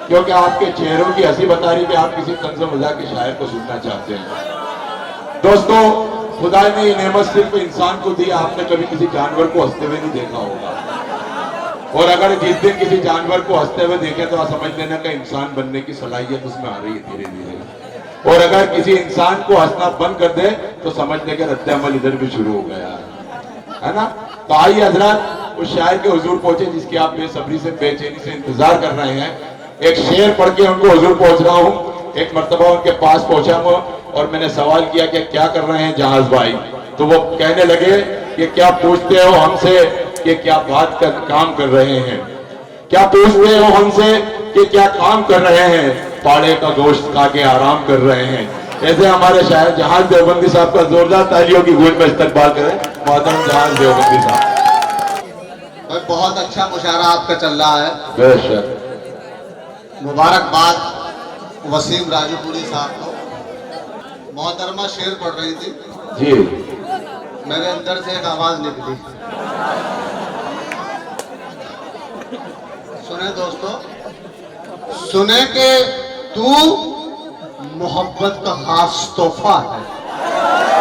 क्योंकि आपके चेहरों की हंसी बता रही कि आप किसी तंज़ मज़ाक के शायर को सुनना चाहते हैं। दोस्तों, खुदा ने ये नेमत सिर्फ इंसान को दी, आपने कभी किसी जानवर को हंसते हुए नहीं देखा होगा। और अगर जिस दिन किसी जानवर को हंसते हुए देखें तो आप समझ लेना कि इंसान बनने की सलाहियत उसमें आ रही है धीरे धीरे। और अगर किसी इंसान को हंसना बंद कर दे तो समझ ले कि रद्द अमल इधर भी शुरू हो गया है ना। तो आइए हजरत उस शायर के हुजूर पहुंचे जिसकी आप बेसब्री से बेचैनी से इंतजार कर रहे हैं। एक शेर पढ़ के उनको हुजूर पहुंच रहा हूँ। एक मर्तबा उनके पास पहुंचा मैं और मैंने सवाल किया कि क्या कर रहे हैं जहाज भाई। तो वो कहने लगे कि क्या पूछते हो हमसे कि क्या बात कर काम कर रहे हैं, क्या पूछते हो हमसे कि क्या काम कर रहे हैं, पाड़े का गोश्त खा के आराम कर रहे हैं। ऐसे हमारे शायर जहाज देवबंदी साहब का जोरदार तालियों की गूंज में इस्तकबाल करें। मोहतरम जहाज देवबंदी साहब, बहुत अच्छा मुशायरा आपका चल रहा है, बेशक। मुबारकबाद वसीम राजूपुरी साहब को। मोहतरमा शेर पढ़ रही थी जी, मेरे अंदर से एक आवाज निकली। सुने दोस्तों, सुने कि तू मोहब्बत का खास तोहफा है,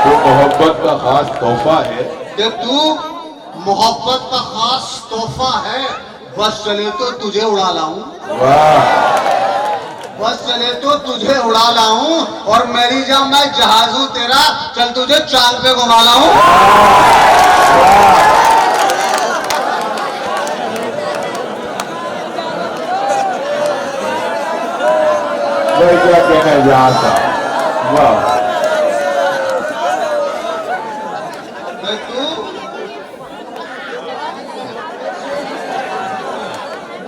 तो मोहब्बत का खास तोहफा है, कि तू मोहब्बत का खास तोहफा है। बस चले तो तुझे उड़ा लाऊं, वाह, बस चले तो तुझे उड़ा लाऊं, और मेरी जब मैं जहाज हूं तेरा, चल तुझे चांद पे घुमा लाऊं। क्या कहना है जहाज साहब, वाह।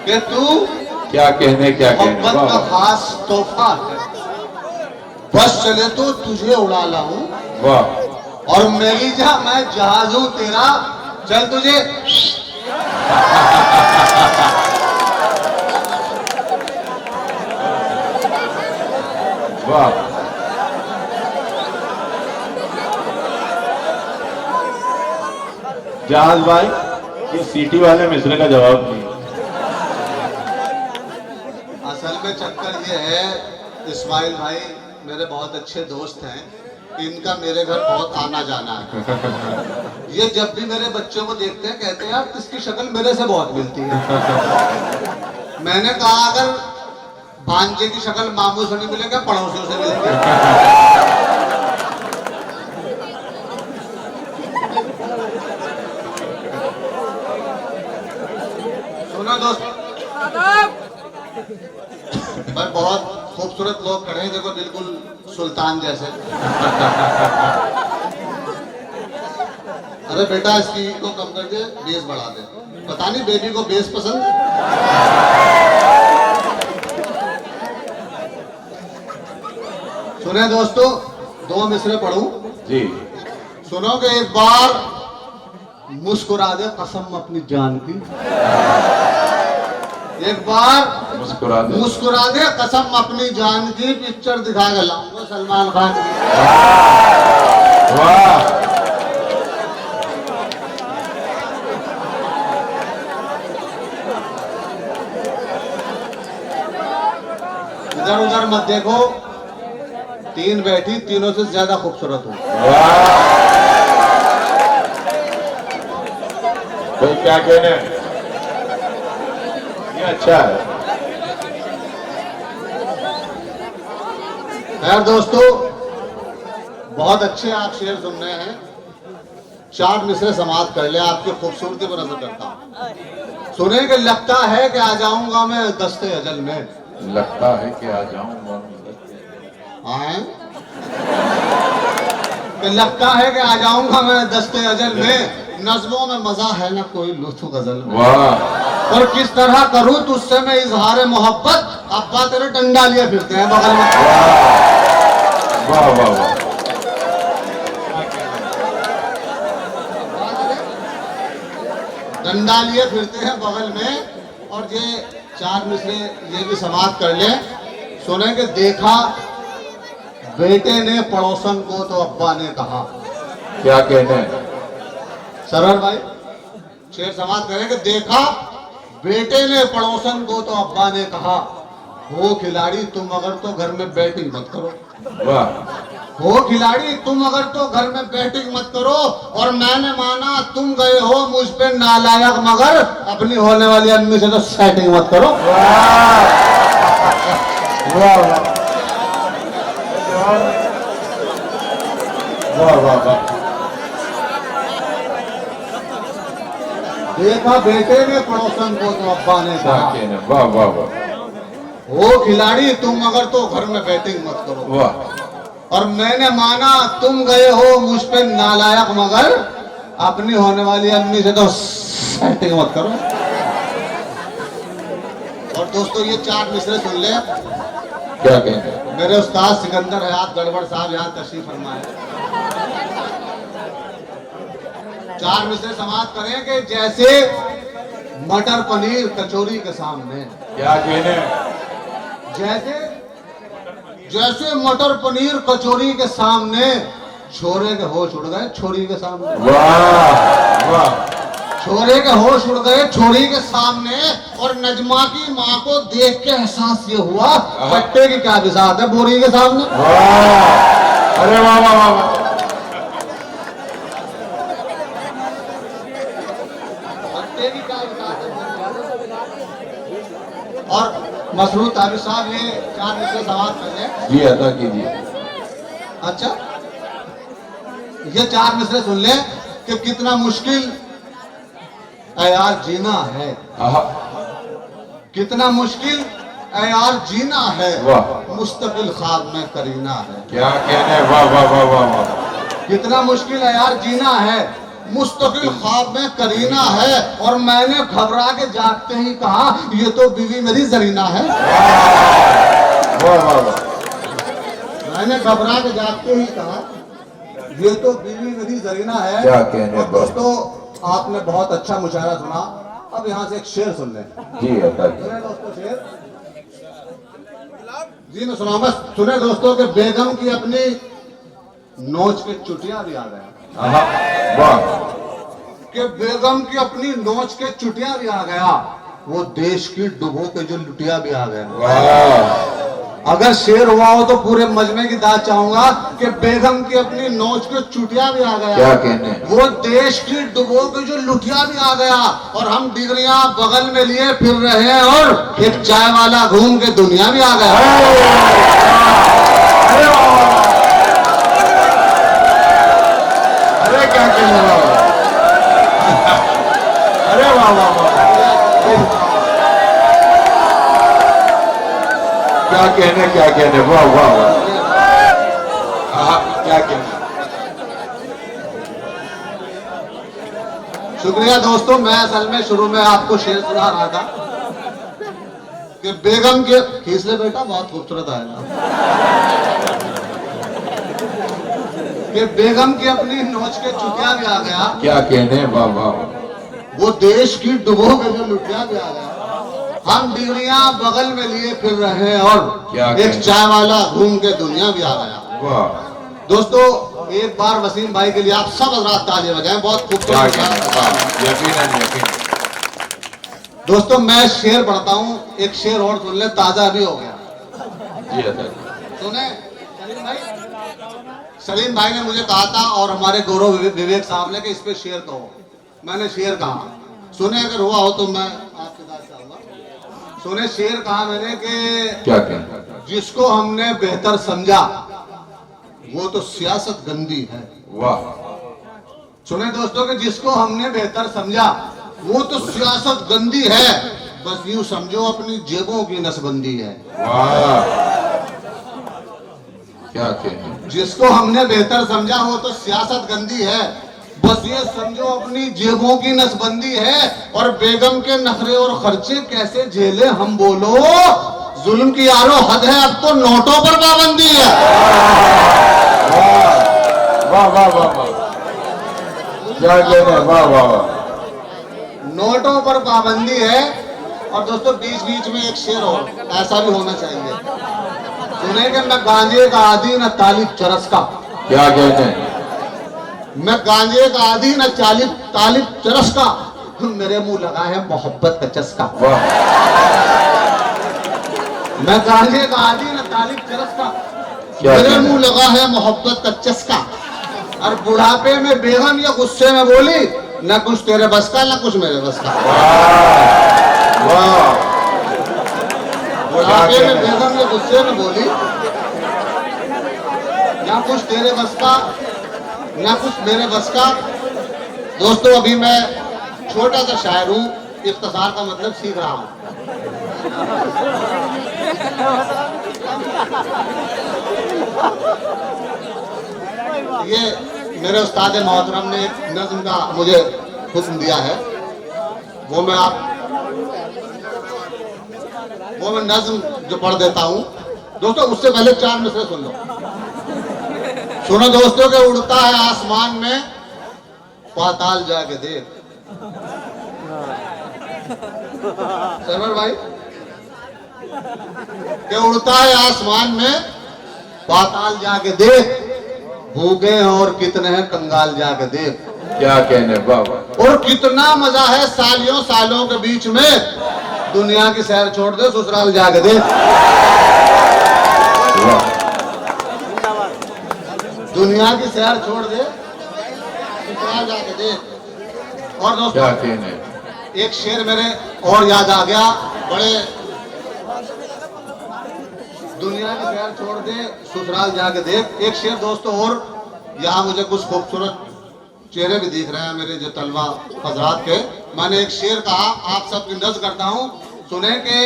कि तू क्या कहने, क्या कहने, मोहब्बत का वाह खास तोहफा है। बस चले तो तुझे उड़ा लाऊं, वाह। और मेरी जा मैं जहाज हूं तेरा, चल तुझे। वाह, जहाज भाई ये सीटी वाले मिसरे का जवाब नहीं। असल में चक्कर ये है, इस्माइल भाई मेरे बहुत अच्छे दोस्त हैं, इनका मेरे घर बहुत आना जाना है। ये जब भी मेरे बच्चों को देखते हैं कहते हैं यार इसकी शक्ल मेरे से बहुत मिलती है। मैंने कहा अगर भांजे की शक्ल मामू से नहीं मिलेगा पड़ोसियों से मिलेगी। सुनो दोस्त, भाई बहुत खूबसूरत लोग खड़े हैं, देखो बिल्कुल सुल्तान जैसे। अरे बेटा इसकी को कम करके बेस बढ़ा दे। पता नहीं बेबी को बेस पसंद। सुने दोस्तों, दो मिसरे पढ़ूं जी, सुनो कि एक बार मुस्कुरा दे कसम अपनी जान की। एक बार मुस्कुरा दे कसम अपनी जान की, पिक्चर दिखा के लाऊंगा सलमान खान की। वाह, इधर उधर मत देखो, तीन बैठी तीनों से ज्यादा खूबसूरत हो। भाई क्या कहने, ये अच्छा है। खैर दोस्तों, बहुत अच्छे आप शेर सुन रहे हैं। चार मिसरे समाप्त कर ले, आपकी खूबसूरती पर नजर करता हूँ। सुने कि लगता है कि आ जाऊंगा मैं दस्ते अजल में। लगता है कि आ जाऊंगा, आए? कि लगता है कि आ जाऊंगा मैं दस्ते अजल में, नज़्मों में मजा है ना कोई लुत्फ गजल में। वाह, और किस तरह करूं तुझसे मैं इजहार मोहब्बत, अब्बा तेरे डंडा लिए फिरते हैं बगल में। वाह, वाह, वाह। डंडा लिए फिरते हैं बगल में। और ये चार मिसरे ये भी समाप्त कर ले। सुने कि देखा बेटे ने पड़ोसन को तो अब्बा ने कहा। क्या कहने, सरवर भाई शेर समाप्त करें कि देखा बेटे ने पड़ोसन को तो अब्बा ने कहा, हो खिलाड़ी तुम अगर तो घर में बैटिंग मत करो। वाह हो खिलाड़ी तुम अगर तो घर में बैटिंग मत करो, और मैंने माना तुम गए हो मुझ पे नालायक, मगर अपनी होने वाली अम्मी से तो सेटिंग मत करो। वाह वाह वाह वाह। देखा बेटे ने पड़ोसन को तो अब्बा ने क्या कहा, कहना, वाह वाह वाह हो खिलाड़ी तुम अगर तो घर में बैटिंग मत करो, वाह। और मैंने माना तुम गए हो मुझ पे नालायक, मगर अपनी होने वाली अम्मी से तो सेटिंग मत करो। और दोस्तों ये 4 मिसरे सुन ले। क्या कहना, मेरे उस्ताद सिकंदर हयात गड़बड़ साहब यहाँ तशरीफ फरमाए। 4 मिसरे समाप्त करें कि जैसे मटर पनीर कचौरी के सामने, क्या कहने, जैसे मटर पनीर कचौरी के सामने छोरे के होश उड़ गए छोरी के सामने। वाह वाह। छोरे के होश उड़ गए छोरी के सामने, और नजमा की माँ को देख के एहसास ये हुआ कट्टे की क्या बिसात है बोरी के सामने। वाह, अरे वाह वाह वाह वाह। कट्टे की क्या बिसात है। और मसरूर ताबिर साहब ये 4 मिसरे समाप्त कर लें। जी अदा कीजिए। अच्छा ये 4 मिसरे सुन ले कि कितना मुश्किल है यार जीना है, आहा, कितना मुश्किल है यार जीना है, वाह। मुस्तकिल ख्वाब में करीना है। क्या कहने, वाह वाह वाह वाह वाह। कितना मुश्किल है यार जीना है, मुस्तकिल ख्वाब में करीना है, और मैंने घबरा के जागते ही कहा ये तो बीवी मेरी जरीना है। वाह वाह वाह। मैंने घबरा के जागते ही कहा ये तो बीवी मेरी जरीना है। क्या कहने, और दोस्तों आपने बहुत अच्छा मुशायरा सुना, अब यहाँ से एक शेर सुन लें। जी अदा कीजिए। सुने दोस्तों शेर, जी मैं सुनाऊंगा। सुने दोस्तों के बेगम की अपनी नोच के चुटिया भी आ गया। आहा, वाह। कि बेगम की अपनी नोच के चुटिया भी आ गया, वो देश की डुबो के जो लुटिया भी आ गया। वाह, अगर शेर हुआ हो तो पूरे मजमे की दाद चाहूंगा कि बेगम की अपनी नोच के चुटिया भी आ गया। क्या कहने, वो देश की डुबो के जो लुटिया भी आ गया, और हम डिग्रियां बगल में लिए फिर रहे हैं, और एक चाय वाला घूम के दुनिया भी आ गया। अरे क्या कहने, वाह। अरे वाह वाह वाह। क्या कहने, वाह वाह वाह। आहा, क्या कहने। शुक्रिया दोस्तों। मैं असल में शुरू में आपको शेर सुना रहा था कि बेगम के खींच ले बेटा, बहुत खूबसूरत आएगा, कि बेगम की अपनी नोच के चुटिया भी आ गया। क्या कहने, वाह वाह। वो देश की डुबो के जो लुटिया भी आ गया, हम डिग्रियां बगल में लिए फिर रहे हैं, और क्या एक चाय वाला घूम के दुनिया भी आ गया। वाह। दोस्तों एक बार वसीम भाई के लिए आप सब हज़रात तालियां बजाएं, बहुत खूबसूरत। यकीनन यकीनन। दोस्तों मैं शेर पढ़ता हूँ, एक शेर और सुन ले, ताजा भी हो गया। जी अदा। सुने सलीम भाई ने मुझे कहा था, और हमारे गौरव विवेक साहब ने, कि इस पे शेर कहो। मैंने शेर कहा, सुने अगर हुआ हो तो मैं आपके साथ चाहूंगा। सुने शेर कहा मैंने कि क्या कहने, जिसको हमने बेहतर समझा वो तो सियासत गंदी है। वाह। सुने दोस्तों कि जिसको हमने बेहतर समझा वो तो सियासत गंदी है, बस यूं समझो अपनी जेबों की नसबंदी है। वाह, क्या कहने। जिसको हमने बेहतर समझा वो तो सियासत गंदी है, बस ये समझो अपनी जेबों की नसबंदी है। और बेगम के नखरे और खर्चे कैसे झेले हम बोलो, जुल्म की यारो हद है, अब तो नोटों पर पाबंदी है। वाह वाह वाह वाह। क्या कहने, वाह वाह वाह। नोटों पर पाबंदी है। और दोस्तों बीच बीच में एक शेर हो, ऐसा भी होना चाहिए। सुने कि मैं गांजे का आदि न तालिब चरस का। क्या कहने, मैं गांजे का आदि न तालिब चरस का, मेरे मुंह लगा है मोहब्बत का चस्का। वाह। मैं गाने का आदि न तालीब चरस का, क्या मेरे कहना? मुंह लगा है मोहब्बत का चस्का। और बुढ़ापे में बेगम या गुस्से में बोली, न कुछ तेरे बस का न कुछ मेरे बस का। वाह, बुढ़ापे में बेगम या गुस्से में बोली, न कुछ तेरे बस का न कुछ मेरे बस का। दोस्तों अभी मैं छोटा सा शायर हूँ, इख्तिसार का मतलब सीख रहा हूँ। ये मेरे उस्ताद मोहतरम ने एक नज्म का मुझे हुक्म दिया है, वो मैं नज्म जो पढ़ देता हूँ। दोस्तों उससे पहले 4 मिसरे सुन लो। सुनो दोस्तों के उड़ता है आसमान में, पाताल जाके देख। सरवर भाई, के उड़ता है आसमान में, पाताल जाके देख। भूखे हैं और कितने हैं कंगाल जाके देख। क्या कहने बाबा। और कितना मजा है सालियों सालों के बीच में, दुनिया की सैर छोड़ दे ससुराल जाके देख। वाह, दुनिया की सैर छोड़ दे ससुराल जाके देख। और दोस्तों क्या कहने। एक शेर मेरे और याद आ गया, बड़े दुनिया की सैर छोड़ दे ससुराल जाके देख। एक शेर दोस्तों और, यहाँ मुझे कुछ खूबसूरत चेहरे भी दिख रहे हैं मेरे जो तलवा हजरात के। मैंने एक शेर कहा, आप सबकी नज़्म करता हूँ, सुने कि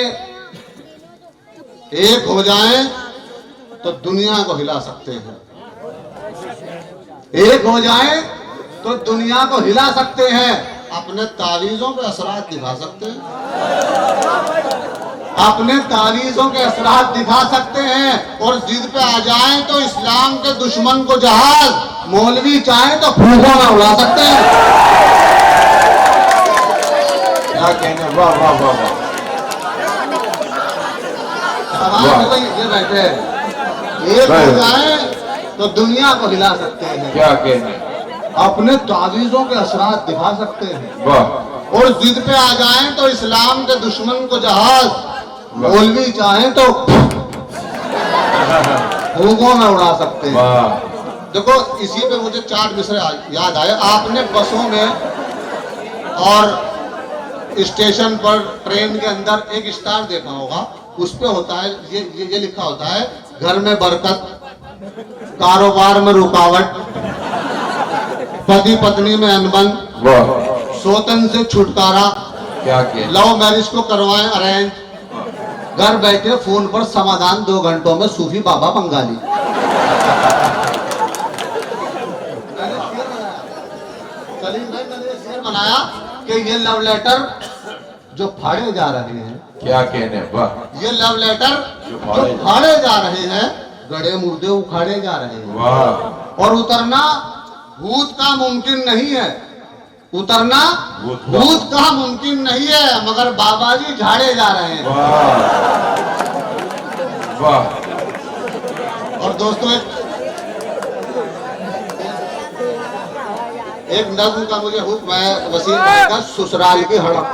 एक हो जाएं तो दुनिया को हिला सकते हैं। एक हो जाएं तो दुनिया को हिला सकते हैं, अपने तावीज़ों के असरात दिखा सकते हैं। अपने तावीज़ों के असरात दिखा सकते हैं। और जिद पे आ जाएं तो इस्लाम के दुश्मन को जहाज, मौलवी चाहे तो फूकों में उड़ा सकते हैं। क्या कहने। वाह वाह वाह वाह। सवाल तो ये बैठे हैं, एक हो जाए तो दुनिया को हिला सकते हैं, क्या कहने। अपने तावीज़ों के असरात दिखा सकते हैं। वाह, और जिद पे आ जाएं तो इस्लाम के दुश्मन को जहाज, मौलवी चाहे तो फूकों में उड़ा सकते हैं। वाह, देखो इसी पे मुझे 4 मिसरे याद आए। आपने बसों में और स्टेशन पर ट्रेन के अंदर एक स्टार देखा होगा, उस पे होता है ये लिखा होता है, घर में बरकत, कारोबार में रुकावट, पति पत्नी में अनबन, वाह, सोतन से छुटकारा, क्या कहने। लव मैरिज को करवाएं अरेंज, घर बैठे फोन पर समाधान 2 घंटों में, सूफी बाबा बंगाली। सलीम भाई मैंने ये शेर बनाया कि ये लव लेटर जो फाड़े जा रहे हैं, क्या कहने। वाह, ये लव लेटर जो जो फाड़े जा रहे हैं, गड़े मुर्दे उखाड़े जा रहे हैं। वाह, और उतरना भूत का मुमकिन नहीं है, उतरना भूत का मुमकिन नहीं है, मगर बाबा जी झाड़े जा रहे हैं। वाह, वाह, और दोस्तों एक नज्म का मुझे हुक्म है, वसीम भाई का, ससुराल की हड़प।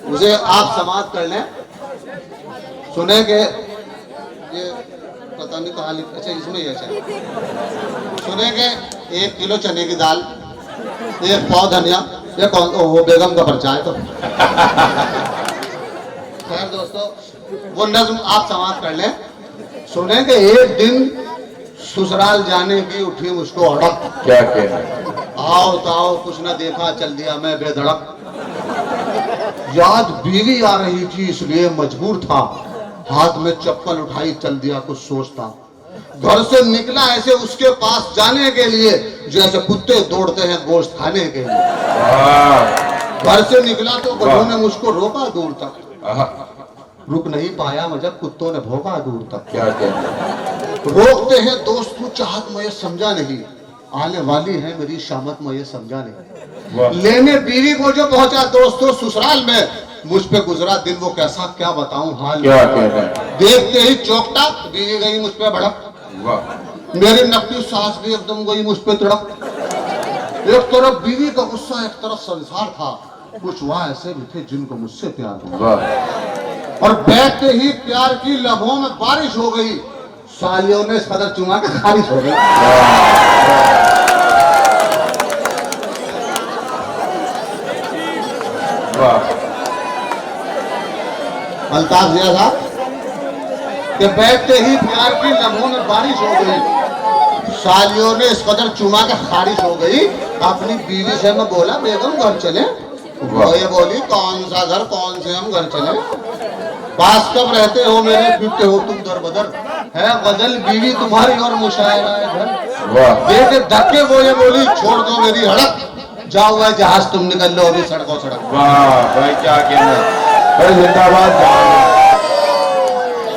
उसे आप समाप्त कर लें। सुने के ये पता नहीं कहाँ लिखा, अच्छा इसमें ही अच्छा। सुने के 1 किलो चने की दाल, 1 पाव धनिया, ये कौन, वो बेगम का पर्चा है। तो खैर दोस्तों वो नज्म आप समाप्त कर लें। सुने के एक दिन ससुराल जाने की उठी मुझको अड़क, क्या कहने। आओ तो आओ कुछ न देखा, चल दिया मैं बेधड़क। याद बीवी आ रही थी इसलिए मजबूर था, हाथ में चप्पल उठाई चल दिया कुछ सोचता। घर से निकला ऐसे उसके पास जाने के लिए, जैसे कुत्ते दौड़ते हैं गोश्त खाने के लिए। वाह, घर से निकला तो गधों ने मुझको रोका दूर तक, आहा, रुक नहीं पाया मैं जब कुत्तों ने भोंका दूर तक। क्या कहने। रोकते हैं दोस्त को चाहत मैं ये समझा नहीं, आने वाली है मेरी शामत में ये समझा नहीं। वाह, लेने बीवी को जो पहुंचा दोस्तों ससुराल में, मुझ पे गुजरा दिन वो कैसा क्या बताऊं हाल। क्या कहने। देखते ही चौकटा, बीवी गई मुझ पे भड़क, वाह, मेरी नकली सास भी एकदम गई मुझ पे तड़प। एक तरफ बीवी का गुस्सा, एक तरफ संसार था, कुछ वहां ऐसे भी थे जिनको मुझसे प्यार हुआ, वाह और बैठते ही प्यार की लबों में बारिश हो गई। सालियों ने इस कदर चुमा के खारिज हो गई। वाह अल्ताफ जिया साहब कि बैठते ही प्यार की लम्हों में बारिश हो गई। सालियों ने इस कदर चुमा के खारिज हो गई। अपनी बीवी से मैं बोला बेगम घर चले। वो ये बोली कौन सा घर, कौन से हम घर चले, पास कब रहते हो मेरे, फिरते हो तुम दर बदर, है गजल बीवी तुम्हारी और मुशायरा है घर। वाह देखे धक्के वो ये बोली छोड़ दो मेरी हड़क, जाओ वह जहाज तुम निकल लो अभी सड़कों सड़क। वाह भाई क्या कहना है। भाई जिंदाबाद।